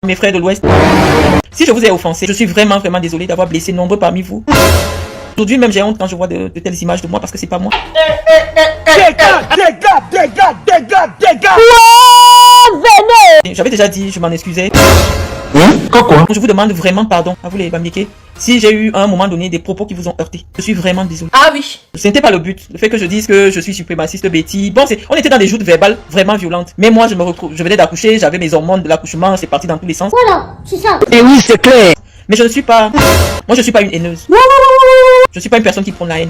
Mes frères de l'Ouest, si je vous ai offensé, je suis vraiment désolé d'avoir blessé nombreux parmi vous. Aujourd'hui même j'ai honte quand je vois de telles images de moi parce que c'est pas moi. Dégage! Venez! J'avais déjà dit, je m'en excusais. Quoi? Je vous demande vraiment pardon à vous les Bamileke. Si j'ai eu à un moment donné des propos qui vous ont heurté, je suis vraiment désolé. Ah oui. Ce n'était pas le but. Le fait que je dise que je suis suprémaciste Betty. Bon, on était dans des joutes verbales vraiment violentes. Mais moi, je venais d'accoucher, j'avais mes hormones de l'accouchement, c'est parti dans tous les sens. Voilà, c'est ça. Et oui, c'est clair. Mais je ne suis pas... Moi, je suis pas une haineuse. Je suis pas une personne qui prône la haine.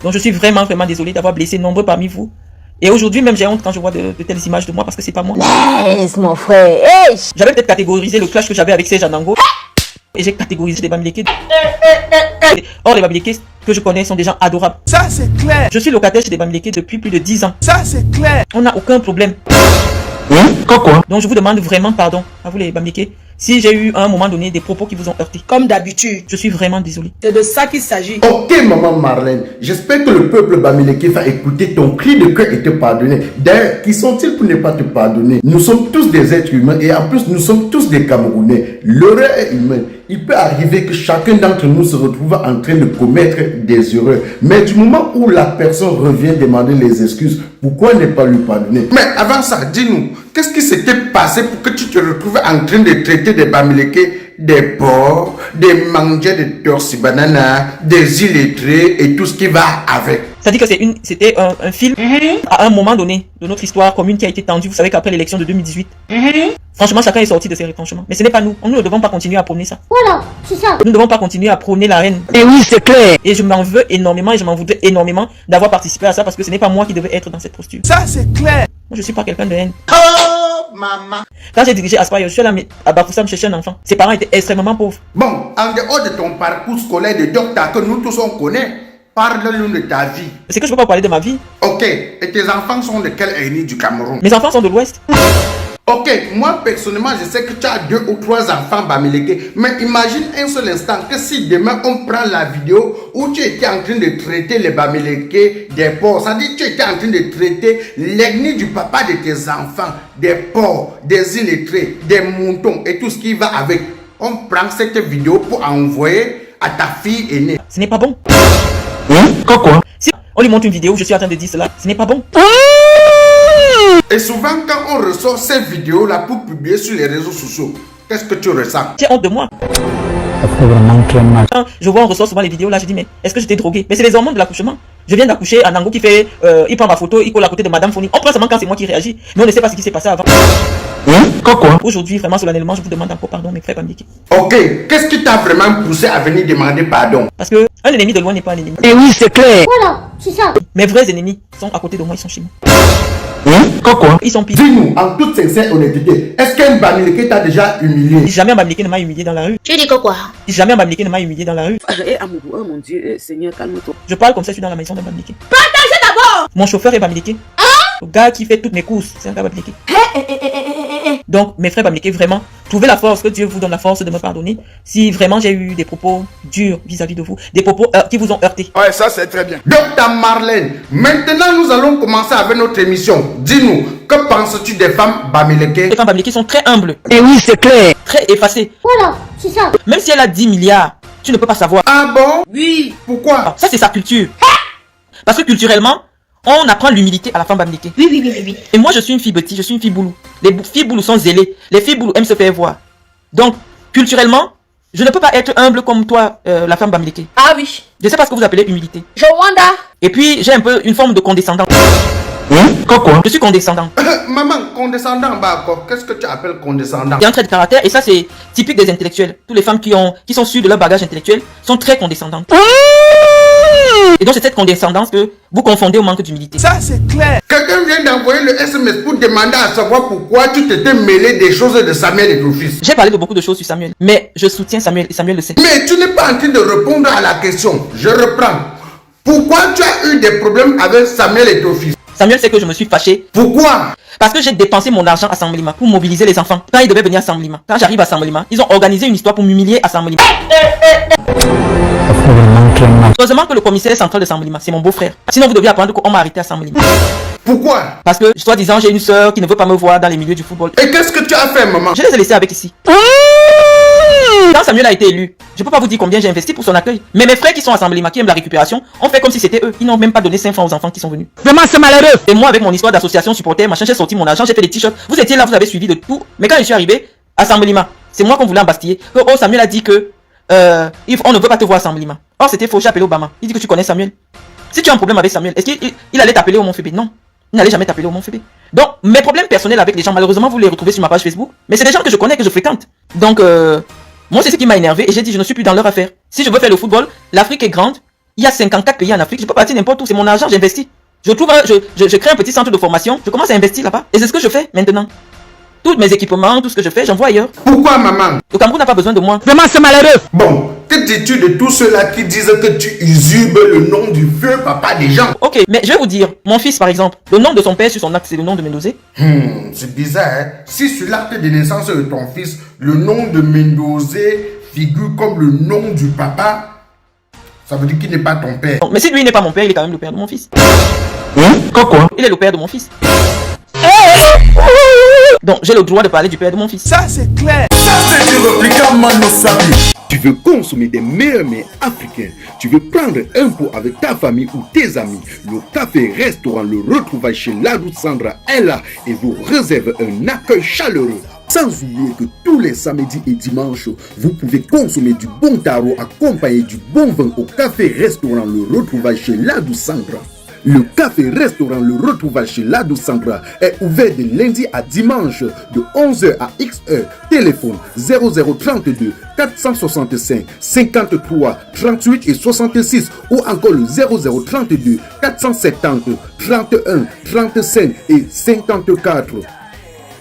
Donc, je suis vraiment désolé d'avoir blessé nombreux parmi vous. Et aujourd'hui même j'ai honte quand je vois de telles images de moi parce que c'est pas moi. Laisse mon frère. Hey. J'avais peut-être catégorisé le clash que j'avais avec Serge Anango. Et j'ai catégorisé des Bamileke. Or les Bamileke que je connais sont des gens adorables. Ça c'est clair. Je suis locataire chez des Bamileke depuis plus de 10 ans. Ça c'est clair. On n'a aucun problème. Quoi? Donc je vous demande vraiment pardon à vous les Bamileke. Si j'ai eu à un moment donné des propos qui vous ont heurté. Comme d'habitude. Je suis vraiment désolé. C'est de ça qu'il s'agit. Ok maman Marlène, j'espère que le peuple Bamileke va écouter ton cri de cœur et te pardonner. D'ailleurs, qui sont-ils pour ne pas te pardonner? Nous sommes tous des êtres humains et en plus nous sommes tous des Camerounais. L'erreur est humaine. Il peut arriver que chacun d'entre nous se retrouve en train de commettre des erreurs. Mais du moment où la personne revient demander les excuses, pourquoi ne pas lui pardonner? Mais avant ça, dis-nous, qu'est-ce qui s'était passé pour que tu te retrouves en train de traiter des Bamileke, des porcs, des mangeurs de torsi banana, des illettrés et tout ce qui va avec? C'est-à-dire que c'était un film à un moment donné de notre histoire commune qui a été tendue. Vous savez qu'après l'élection de 2018, franchement, chacun est sorti de ses retranchements. Mais ce n'est pas nous. Nous ne devons pas continuer à prôner ça. Voilà, c'est ça. Nous ne devons pas continuer à prôner la haine. Et oui, c'est clair. Et je m'en veux énormément et je m'en voudrais énormément d'avoir participé à ça parce que ce n'est pas moi qui devais être dans cette posture. Ça c'est clair. Moi, je suis pas quelqu'un de haine. Oh, maman. Quand j'ai dirigé Aspire, je suis allé à Bafoussam chercher un enfant. Ses parents étaient extrêmement pauvres. Bon, en dehors de ton parcours scolaire de docteur que nous tous on connaît, parle-nous de ta vie. C'est que je ne peux pas parler de ma vie. Ok, et tes enfants sont de quelle ethnie du Cameroun? Mes enfants sont de l'Ouest. Ok, moi personnellement je sais que tu as 2 ou 3 enfants Bamileke, mais imagine un seul instant que si demain on prend la vidéo où tu étais en train de traiter les Bamileke des porcs, ça dit que tu étais en train de traiter l'ethnie du papa de tes enfants, des porcs, des illettrés, des moutons et tout ce qui va avec. On prend cette vidéo pour envoyer à ta fille aînée. Ce n'est pas bon. Quoi? Si on lui montre une vidéo où je suis en train de dire cela, ce n'est pas bon. Et souvent quand on ressort ces vidéos-là pour publier sur les réseaux sociaux, qu'est-ce que tu ressens? J'ai honte de moi. Ça fait vraiment très mal. Quand je vois on ressort souvent les vidéos là, je dis mais est-ce que j'étais drogué? Mais c'est les hormones de l'accouchement. Je viens d'accoucher, Anango qui fait, il prend ma photo, il colle à côté de Madame Foni. On prend seulement quand c'est moi qui réagis, mais on ne sait pas ce qui s'est passé avant. Quoi? Aujourd'hui, vraiment solennellement, je vous demande encore pardon, mes frères Bamileke. Ok, qu'est-ce qui t'a vraiment poussé à venir demander pardon? Parce que un ennemi de loin n'est pas un ennemi. Et oui, c'est clair. Voilà, c'est ça. Mes vrais ennemis sont à côté de moi, ils sont chez moi. Quoi? Ils sont pires. Dis-nous, en toute sincère honnêteté, est-ce qu'un Bamileke t'a déjà humilié? Jamais un Bamileke ne m'a humilié dans la rue. Tu dis que quoi? Jamais un Bamileke ne m'a humilié dans la rue. Oh mon Dieu, Seigneur, calme-toi. Je parle comme ça, je suis dans la maison d'un Bamileke. Partagez d'abord. Mon chauffeur est Bamileke. Le gars qui fait toutes mes courses, c'est un gars Bamileke. Donc, mes frères Bamileke, vraiment, trouvez la force, que Dieu vous donne la force de me pardonner. Si vraiment j'ai eu des propos durs vis-à-vis de vous, des propos qui vous ont heurté. Ouais, ça c'est très bien. Docteur Marlène, maintenant nous allons commencer avec notre émission. Dis-nous, que penses-tu des femmes Bamileke? Les femmes Bamileke sont très humbles, Et oui, c'est clair. très effacées. Voilà, c'est ça. Même si elle a 10 milliards, tu ne peux pas savoir. Ah bon? Oui. Pourquoi? Ça, c'est sa culture. Parce que culturellement, on apprend l'humilité à la femme Bamileke. Oui. Et moi, je suis une fille petite, je suis une fille boulou. Les filles boulou sont zélées. Les filles boulou aiment se faire voir. Donc, culturellement, je ne peux pas être humble comme toi, la femme Bamileke. Ah oui. Je sais pas ce que vous appelez humilité. Je wonder. Et puis, j'ai un peu une forme de condescendance. Quoi? Je suis condescendant. Maman, condescendant, bah quoi? Qu'est-ce que tu appelles condescendant? Il y a un trait de caractère, et ça, c'est typique des intellectuels. Toutes les femmes qui sont sûres de leur bagage intellectuel sont très condescendantes. Et donc, c'est cette condescendance que vous confondez au manque d'humilité. Ça c'est clair. Quelqu'un vient d'envoyer le SMS pour demander à savoir pourquoi tu t'étais mêlé des choses de Samuel et ton fils. J'ai parlé de beaucoup de choses sur Samuel, mais je soutiens Samuel, et Samuel le sait. Mais tu n'es pas en train de répondre à la question. Je reprends. Pourquoi tu as eu des problèmes avec Samuel et ton fils? Samuel sait que je me suis fâché. Pourquoi? Parce que j'ai dépensé mon argent à Samblima pour mobiliser les enfants. Quand ils devaient venir à Samblima, quand j'arrive à Samblima, ils ont organisé une histoire pour m'humilier à Samblima. Heureusement que le commissaire central de Samblima, c'est mon beau-frère. Sinon, vous deviez apprendre qu'on m'a arrêté à Samblima. Pourquoi? Parce que, soi-disant, j'ai une sœur qui ne veut pas me voir dans les milieux du football. Et qu'est-ce que tu as fait, maman? Je les ai laissés avec ici. Quand Samuel a été élu, je peux pas vous dire combien j'ai investi pour son accueil. Mais mes frères qui sont à Samblima, qui aiment la récupération, ont fait comme si c'était eux. Ils n'ont même pas donné 5 francs aux enfants qui sont venus. Vraiment, c'est malheureux. Et moi, avec mon histoire d'association supporter, machin, j'ai sorti mon argent, j'ai fait des t-shirts. Vous étiez là, vous avez suivi de tout. Mais quand je suis arrivé à Samblima, c'est moi qu'on voulait embastiller. Oh, Samuel a dit que on ne veut pas te voir à Samblima. Or, c'était faux, j'ai appelé Obama. Il dit que tu connais Samuel. Si tu as un problème avec Samuel, est-ce qu'il allait t'appeler au Mont-Fébé? Non. Il n'allait jamais t'appeler au Mont-Fébé. Donc, mes problèmes personnels avec les gens, malheureusement, vous les retrouvez sur ma page Facebook. Mais c'est des gens que je connais, que je fréquente. Donc, moi, c'est ce qui m'a énervé et j'ai dit, je ne suis plus dans leur affaire. Si je veux faire le football, l'Afrique est grande. Il y a 54 pays en Afrique. Je peux partir n'importe où. C'est mon argent, j'investis. Je crée un petit centre de formation. Je commence à investir là-bas. Et c'est ce que je fais maintenant. Tous mes équipements, tout ce que je fais, j'envoie ailleurs. Pourquoi, maman? Le Cameroun n'a pas besoin de moi. Vraiment, c'est malheureux. Bon, que dis-tu de tous ceux-là qui disent que tu usurpes le nom du vieux papa des gens? Ok, mais je vais vous dire, mon fils par exemple, le nom de son père sur son acte, c'est le nom de Mendozé. C'est bizarre, hein? Si sur l'acte de naissance de ton fils, le nom de Mendozé figure comme le nom du papa, ça veut dire qu'il n'est pas ton père. Mais si lui n'est pas mon père, il est quand même le père de mon fils. Quoi? Il est le père de mon fils. Donc j'ai le droit de parler du père de mon fils. Ça c'est clair. Tu veux consommer des meilleurs mets africains. Tu veux prendre un pot avec ta famille ou tes amis. Le café-restaurant Le Retrouvailles chez Ladou Sandra est là et vous réserve un accueil chaleureux. Sans oublier que tous les samedis et dimanches, vous pouvez consommer du bon tarot accompagné du bon vin au café-restaurant Le Retrouvailles chez Ladou Sandra. Le café-restaurant Le Retrouvailles chez Ladou Sandra est ouvert de lundi à dimanche de 11h à XH. Téléphone 0032 465 53 38 et 66 ou encore le 0032 470 31 35 et 54.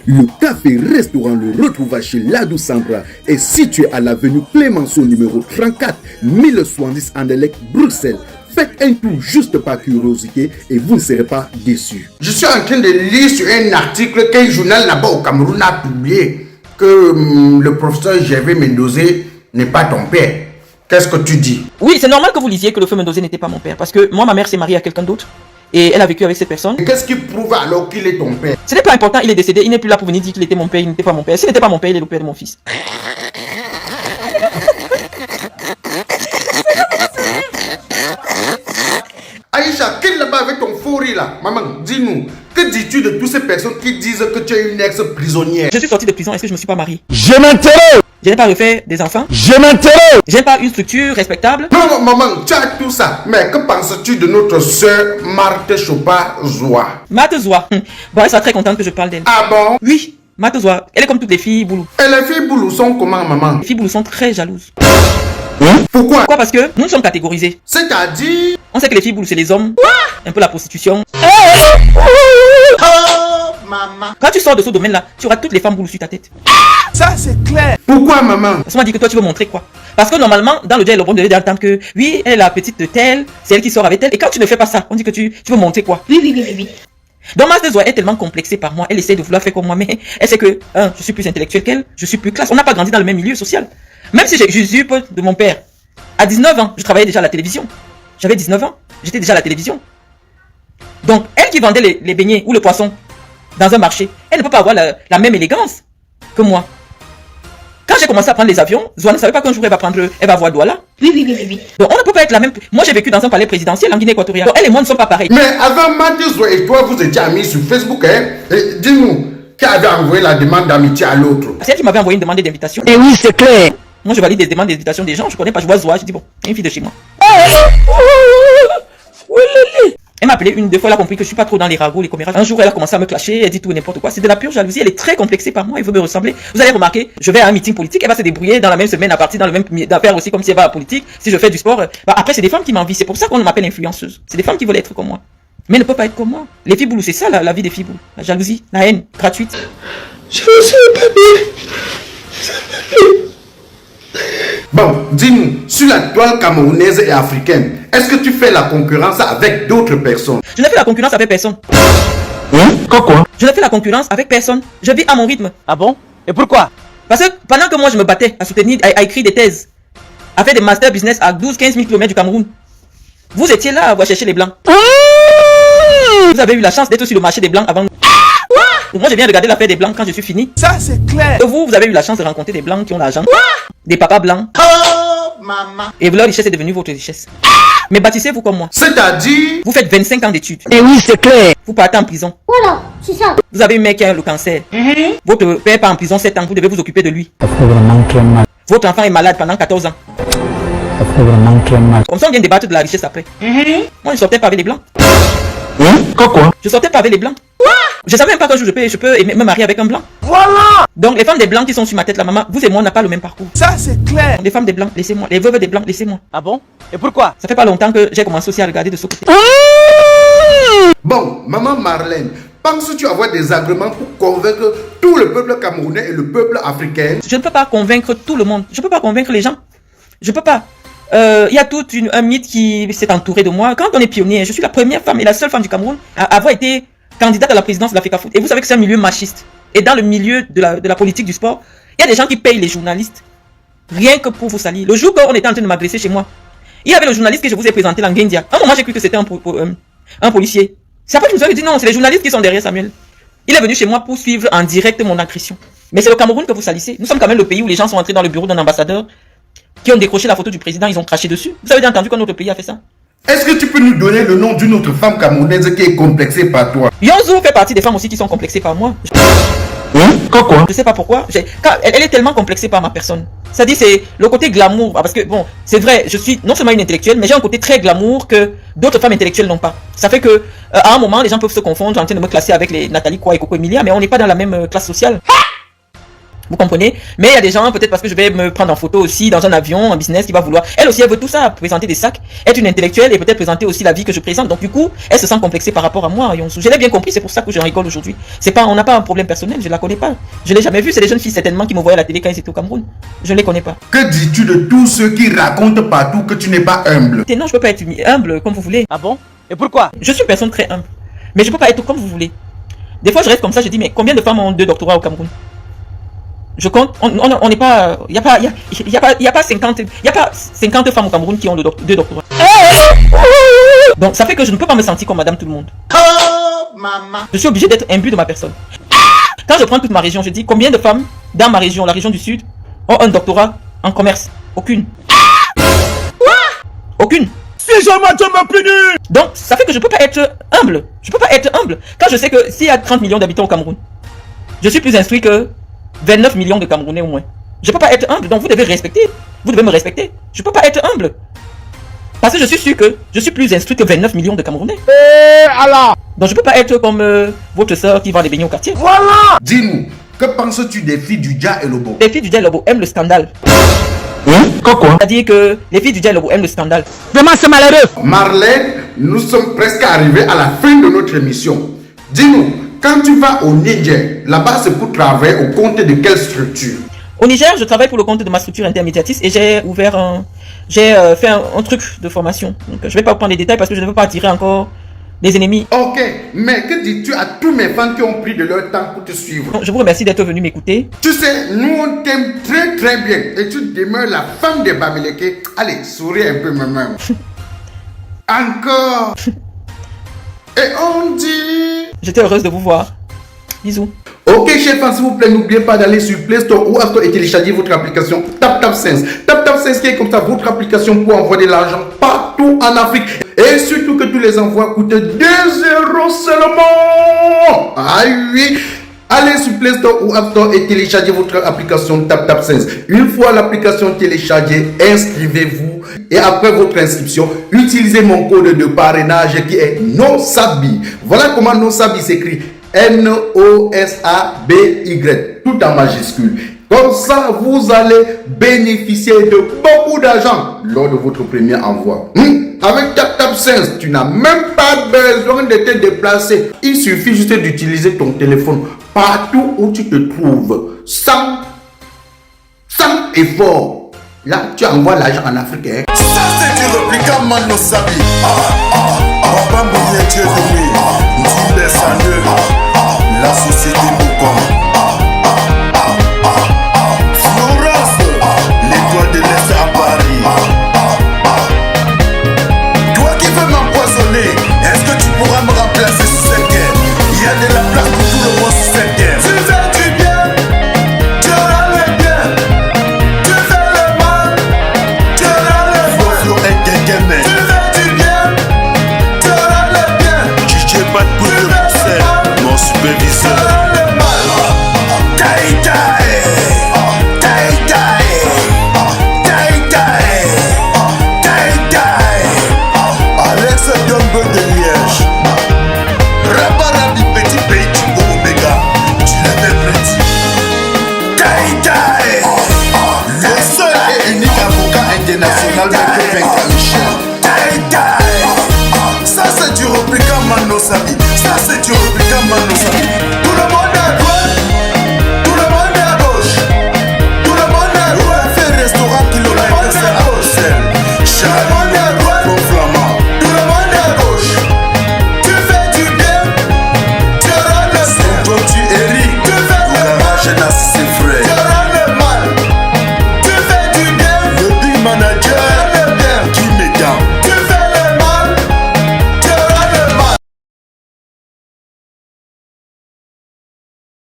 Le café-restaurant Le Retrouvailles chez Ladou Sandra est situé à l'avenue Clémenceau numéro 34 1070 Anderlecht, Bruxelles. Faites un tour juste par curiosité et vous ne serez pas déçus. Je suis en train de lire sur un article qu'un journal là-bas au Cameroun a publié que le professeur Gervais Mendozé n'est pas ton père. Qu'est-ce que tu dis? Oui, c'est normal que vous lisiez que le feu Mendozé n'était pas mon père. Parce que moi, ma mère s'est mariée à quelqu'un d'autre. Et elle a vécu avec cette personne. Et qu'est-ce qui prouve alors qu'il est ton père? Ce n'est pas important, il est décédé. Il n'est plus là pour venir dire qu'il était mon père, il n'était pas mon père. S'il n'était pas mon père, il est le père de mon fils. Aïcha, qui est là-bas avec ton faux rire là? Maman, dis-nous, que dis-tu de toutes ces personnes qui disent que tu es une ex-prisonnière? Je suis sorti de prison, est-ce que je ne me suis pas marié? Je m'interroge. Je n'ai pas refait des enfants? Je m'interroge. Je n'ai pas une structure respectable? Non, maman, tu as tout ça. Mais que penses-tu de notre soeur Marthe Chopa-Zoua? Marthe Zoua. Bon, elle sera très contente que je parle d'elle. Ah bon? Oui, Marthe Zoua. Elle est comme toutes les filles boulou. Et les filles boulou sont comment, maman? Les filles boulou sont très jalouses. Pourquoi? Pourquoi? Parce que nous sommes catégorisés. C'est-à-dire? On sait que les filles boulou, c'est les hommes. Un peu la prostitution. Quand tu sors de ce domaine-là, tu auras toutes les femmes boulou sur ta tête. Ça c'est clair. Pourquoi, maman? Parce qu'on m'a dit que toi, tu veux montrer quoi? Parce que normalement, dans le dialogue, on devait entendre que oui, elle est la petite de telle, c'est elle qui sort avec elle. Et quand tu ne fais pas ça, on dit que tu veux montrer quoi? Oui. Donc Marthe Zoua est tellement complexée par moi, elle essaie de vouloir faire comme moi, mais elle sait que, je suis plus intellectuelle qu'elle, je suis plus classe. On n'a pas grandi dans le même milieu social. Même si j'usurpe de mon père. À 19 ans, je travaillais déjà à la télévision. J'avais 19 ans, j'étais déjà à la télévision. Donc, elle qui vendait les beignets ou le poisson dans un marché, elle ne peut pas avoir la même élégance que moi. Quand j'ai commencé à prendre les avions, Zoua ne savait pas qu'un jour elle va voir Douala. Oui. Donc on ne peut pas être la même. Moi j'ai vécu dans un palais présidentiel en Guinée équatoriale. Donc elle et moi ne sommes pas pareils. Mais avant Marthe Zoua et toi, vous étiez amis sur Facebook, hein? Et dis-nous, qui avait envoyé la demande d'amitié à l'autre? C'est elle qui m'avait envoyé une demande d'invitation. Et oui, c'est clair. Moi je valide des demandes d'invitation des gens, je connais pas, je vois Zoua, je dis bon, il y a une fille de chez moi. Elle m'a appelé une, deux fois, elle a compris que je suis pas trop dans les ragots, les commérages. Un jour, elle a commencé à me clasher, elle dit tout et n'importe quoi. C'est de la pure jalousie, elle est très complexée par moi, elle veut me ressembler. Vous allez remarquer, je vais à un meeting politique, elle va se débrouiller dans la même semaine, à partir dans le même d'affaires aussi, comme si elle va à la politique. Si je fais du sport, après, c'est des femmes qui m'envient. C'est pour ça qu'on m'appelle influenceuse. C'est des femmes qui veulent être comme moi. Mais ne peut pas être comme moi. Les filles boulou, c'est ça la vie des filles boulou. La jalousie, la haine, gratuite. Je veux pas bien. Bon, dis-nous, sur la toile camerounaise et africaine, est-ce que tu fais la concurrence avec d'autres personnes? Je ne fais la concurrence avec personne. Quoi? Je ne fais la concurrence avec personne. Je vis à mon rythme. Ah bon? Et pourquoi? Parce que pendant que moi je me battais à soutenir, à écrire des thèses, à faire des master business à 12-15 000 km du Cameroun, vous étiez là à voir chercher les blancs. Vous avez eu la chance d'être sur le marché des blancs avant. Moi je viens regarder l'affaire des blancs quand je suis fini. Ça, c'est clair. Et vous avez eu la chance de rencontrer des blancs qui ont l'argent. Des papas blancs. Et leur richesse est devenue votre richesse. Mais bâtissez-vous comme moi. C'est-à-dire, Vous faites 25 ans d'études. Et oui, c'est clair. Vous partez en prison. Voilà, c'est ça. Vous avez un mec qui a le cancer. Votre père part en prison 7 ans. Vous devez vous occuper de lui. Ça fait vraiment très mal. Votre enfant est malade pendant 14 ans. Ça fait vraiment très mal. Comme ça, on vient débattre de la richesse après. Moi, je sortais pas avec les blancs. Quoi? Je sortais pas avec les blancs. Je savais même pas qu'un jour je peux me marier avec un blanc. Voilà. Donc, les femmes des blancs qui sont sur ma tête, la maman, vous et moi, on n'a pas le même parcours. Ça, c'est clair. Les femmes des blancs, laissez-moi. Les veuves des blancs, laissez-moi. Ah bon? Et pourquoi? Ça fait pas longtemps que j'ai commencé aussi à regarder de ce côté. bon, maman Marlène, penses-tu avoir des arguments pour convaincre tout le peuple camerounais et le peuple africain? Je ne peux pas convaincre tout le monde. Je ne peux pas convaincre les gens. Je peux pas. Il y a tout un mythe qui s'est entouré de moi. Quand on est pionnier, je suis la première femme et la seule femme du Cameroun à avoir été candidate à la présidence de l'Africa Foot. Et vous savez que c'est un milieu machiste. Et dans le milieu de la politique du sport, il y a des gens qui payent les journalistes rien que pour vous salir. Le jour où on était en train de m'agresser chez moi, il y avait le journaliste que je vous ai présenté, Langendia. À un moment, j'ai cru que c'était un policier. C'est après que je me suis dit non, c'est les journalistes qui sont derrière Samuel. Il est venu chez moi pour suivre en direct mon agression. Mais c'est le Cameroun que vous salissez. Nous sommes quand même le pays où les gens sont entrés dans le bureau d'un ambassadeur qui ont décroché la photo du président, ils ont craché dessus. Vous avez déjà entendu que notre pays a fait ça? Est-ce que tu peux nous donner le nom d'une autre femme camerounaise qui est complexée par toi? Yonzo fait partie des femmes aussi qui sont complexées par moi. Quoi? Je sais pas pourquoi. Elle est tellement complexée par ma personne. C'est-à-dire c'est le côté glamour. Parce que bon, c'est vrai, je suis non seulement une intellectuelle, mais j'ai un côté très glamour que d'autres femmes intellectuelles n'ont pas. Ça fait que à un moment, les gens peuvent se confondre en train de me classer avec les Nathalie Kwa et Coco Emilia, mais on n'est pas dans la même classe sociale. Vous comprenez? Mais il y a des gens, peut-être parce que je vais me prendre en photo aussi dans un avion, en business, qui va vouloir. Elle aussi, elle veut tout ça, présenter des sacs, être une intellectuelle et peut-être présenter aussi la vie que je présente. Donc du coup, elle se sent complexée par rapport à moi, Yonsu. Je l'ai bien compris, c'est pour ça que je rigole aujourd'hui. C'est pas, on n'a pas un problème personnel, je la connais pas. Je l'ai jamais vue, c'est des jeunes filles certainement qui me voyaient à la télé quand ils étaient au Cameroun. Je ne les connais pas. Que dis-tu de tous ceux qui racontent partout que tu n'es pas humble? Et non, je peux pas être humble comme vous voulez. Ah bon? Et pourquoi? Je suis une personne très humble. Mais je peux pas être comme vous voulez. Des fois, je reste comme ça, je dis, mais combien de femmes ont 2 doctorats au Cameroun? Je compte, on n'est pas, il y a pas 50 femmes au Cameroun qui ont 2 doctorats. Donc ça fait que je ne peux pas me sentir comme madame tout le monde. Je suis obligé d'être imbu de ma personne. Quand je prends toute ma région, je dis combien de femmes dans ma région, la région du Sud, ont un doctorat en commerce? Aucune. Aucune. Si jamais tu me punis. Donc ça fait que je peux pas être humble. Je peux pas être humble quand je sais que s'il y a 30 millions d'habitants au Cameroun, je suis plus instruit que 29 millions de Camerounais au moins. Je peux pas être humble, donc vous devez respecter. Vous devez me respecter. Je peux pas être humble. Parce que je suis sûr que je suis plus instruit que 29 millions de Camerounais. Alors. Donc je peux pas être comme votre soeur qui vend des beignets au quartier. Voilà. Dis-nous, que penses-tu des filles du Dja et Lobo? Les filles du Dja Lobo aiment le scandale. Quoi? C'est-à-dire que les filles du Dja Lobo aiment le scandale. Vraiment, c'est malheureux. Marlène, nous sommes presque arrivés à la fin de notre émission. Dis-nous, quand tu vas au Niger, là-bas c'est pour travailler au compte de quelle structure? Au Niger, je travaille pour le compte de ma structure intermédiatiste et j'ai fait un truc de formation. Donc je vais pas vous prendre les détails parce que je ne veux pas attirer encore des ennemis. Ok, mais que dis-tu à tous mes fans qui ont pris de leur temps pour te suivre? Je vous remercie d'être venu m'écouter. Tu sais, nous on t'aime très très bien et tu demeures la femme de Bamileke. Allez, souris un peu même. Encore. Et on dit... J'étais heureuse de vous voir. Bisous. Ok, chers fans, s'il vous plaît, n'oubliez pas d'aller sur Play Store ou App Store et télécharger votre application TapTapSense. TapTapSense qui est comme ça votre application pour envoyer de l'argent partout en Afrique. Et surtout que tous les envois coûtent 2 € seulement. Ah oui. Allez sur Play Store ou App Store et téléchargez votre application TapTapSense. Une fois l'application téléchargée, inscrivez-vous. Et après votre inscription, utilisez mon code de parrainage qui est NOSABY. Voilà comment NOSABY s'écrit. NOSABY, tout en majuscule. Comme ça, vous allez bénéficier de beaucoup d'argent lors de votre premier envoi. Avec TapTapSense, tu n'as même pas besoin de te déplacer. Il suffit juste d'utiliser ton téléphone partout où tu te trouves. Sans effort. Là, tu envoies l'argent en Afrique. Hein. Ça, c'est du replicant Mano Sabi. Papa Mouye Dieu de lui. Dit les la société Bocon.